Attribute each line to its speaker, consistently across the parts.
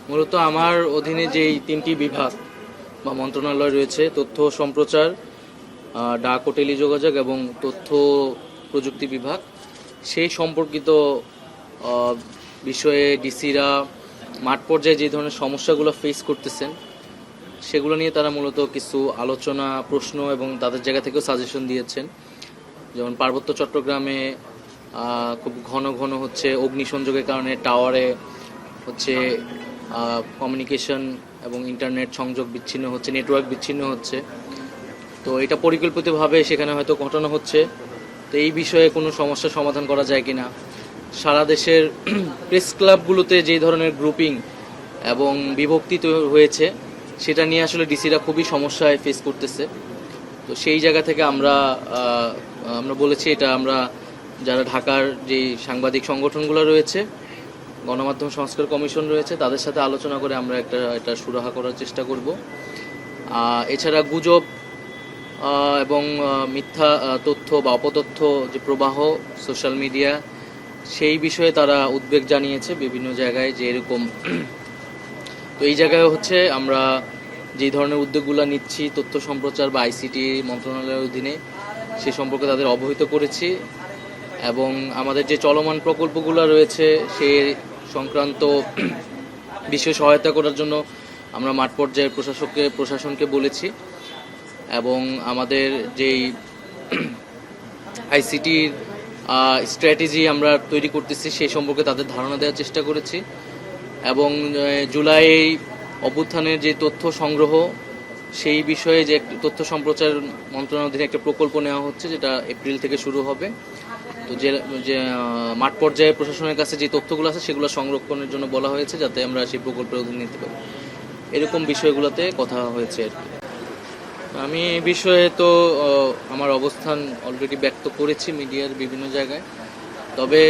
Speaker 1: মূলত আমার অধীনে যেই তিনটি বিভাগ বা মন্ত্রণালয় রয়েছে, তথ্য সম্প্রচার, ডাক ও টেলিযোগাযোগ এবং তথ্য প্রযুক্তি বিভাগ, সেই সম্পর্কিত বিষয়ে ডিসিরা মাঠ পর্যায়ে যে ধরনের সমস্যাগুলো ফেস করতেছেন সেগুলো নিয়ে তারা মূলত কিছু আলোচনা, প্রশ্ন এবং তাদের জায়গা থেকেও সাজেশন দিয়েছেন। যেমন পার্বত্য চট্টগ্রামে খুব ঘন ঘন হচ্ছে অগ্নিসংযোগের কারণে টাওয়ারে হচ্ছে কমিউনিকেশন এবং ইন্টারনেট সংযোগ বিচ্ছিন্ন হচ্ছে, নেটওয়ার্ক বিচ্ছিন্ন হচ্ছে। তো এটা পরিকল্পিতভাবে সেখানে হয়তো ঘটানো হচ্ছে। তো এই বিষয়ে কোনো সমস্যার সমাধান করা যায় কিনা, সারা দেশের প্রেস ক্লাবগুলোতে যেই ধরনের গ্রুপিং এবং বিভক্তি হয়েছে সেটা নিয়ে আসলে ডিসিরা খুবই সমস্যায় ফেস করতেছে। তো সেই জায়গা থেকে আমরা বলেছি এটা আমরা যারা ঢাকার যে সাংবাদিক সংগঠনগুলো রয়েছে, গণমাধ্যম সংস্কার কমিশন রয়েছে, তাদের সাথে আলোচনা করে আমরা এটা সুরাহা করার চেষ্টা করব। এছাড়া গুজব এবং মিথ্যা তথ্য বা অপতথ্য যে প্রবাহ সোশ্যাল মিডিয়া, সেই বিষয়ে তারা উদ্বেগ জানিয়েছে বিভিন্ন জায়গায় যে এরকম। তো এই জায়গায় হচ্ছে আমরা যেই ধরনের উদ্যোগগুলো নিচ্ছি তথ্য সম্প্রচার বা আইসিটি মন্ত্রণালয়ের অধীনে, সে সম্পর্কে তাদের অবহিত করেছি এবং আমাদের যে চলমান প্রকল্পগুলো রয়েছে সে সংক্রান্ত বিষয়ে সহায়তা করার জন্য আমরা মাঠ পর্যায়ের প্রশাসনকে বলেছি এবং আমাদের যেই আইসিটির স্ট্র্যাটেজি আমরা তৈরি করতেছি সেই সম্পর্কে তাদের ধারণা দেওয়ার চেষ্টা করেছি এবং জুলাই অভ্যুত্থানের যে তথ্য সংগ্রহ সেই বিষয়ে যে তথ্য সম্প্রচার মন্ত্রণালয়ের অধীনে একটা প্রকল্প নেওয়া হচ্ছে, যেটা এপ্রিল থেকে শুরু হবে। তো যে মাঠ পর্যায়ে প্রশাসনের কাছে যে তথ্যগুলো আছে সেগুলো সংরক্ষণের জন্য বলা হয়েছে, যাতে আমরা সেই প্রকল্পের অধীনে নিতে পারি। এরকম বিষয়গুলোতে কথা হয়েছে আর কি। আমি এই বিষয়ে তো আমার অবস্থান অলরেডি ব্যক্ত করেছি মিডিয়ার বিভিন্ন জায়গায়। তবে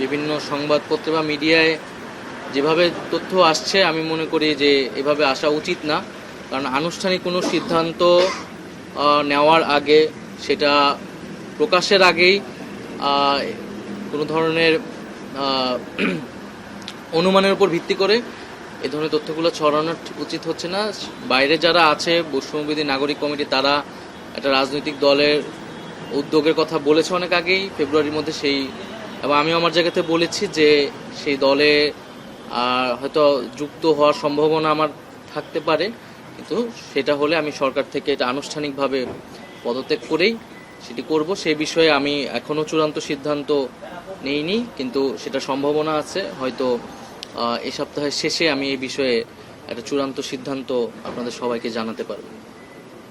Speaker 1: বিভিন্ন সংবাদপত্র বা মিডিয়ায় যেভাবে তথ্য আসছে আমি মনে করি যে এভাবে আসা উচিত না, কারণ আনুষ্ঠানিক কোনো সিদ্ধান্ত নেওয়ার আগে, সেটা প্রকাশের আগেই কোনো ধরনের অনুমানের উপর ভিত্তি করে এই ধরনের তথ্যগুলো ছড়ানো উচিত হচ্ছে না। বাইরে যারা আছে বৈষম্যবিরোধী নাগরিক কমিটি, তারা একটা রাজনৈতিক দলের উদ্যোগের কথা বলেছে অনেক আগেই, ফেব্রুয়ারির মধ্যে সেই, এবং আমি আমার জায়গাতে বলেছি যে সেই দলে হয়তো যুক্ত হওয়ার সম্ভাবনা আমার থাকতে পারে, কিন্তু সেটা হলে আমি সরকার থেকে এটা আনুষ্ঠানিকভাবে পদত্যাগ করেই সেটি করব। সেই বিষয়ে আমি এখনও চূড়ান্ত সিদ্ধান্ত নেইনি, কিন্তু সেটা সম্ভাবনা আছে। হয়তো এই সপ্তাহের শেষে আমি এই বিষয়ে একটা চূড়ান্ত সিদ্ধান্ত আপনাদের সবাইকে জানাতে পারব।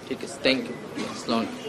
Speaker 1: ঠিক আছে, থ্যাংক ইউ।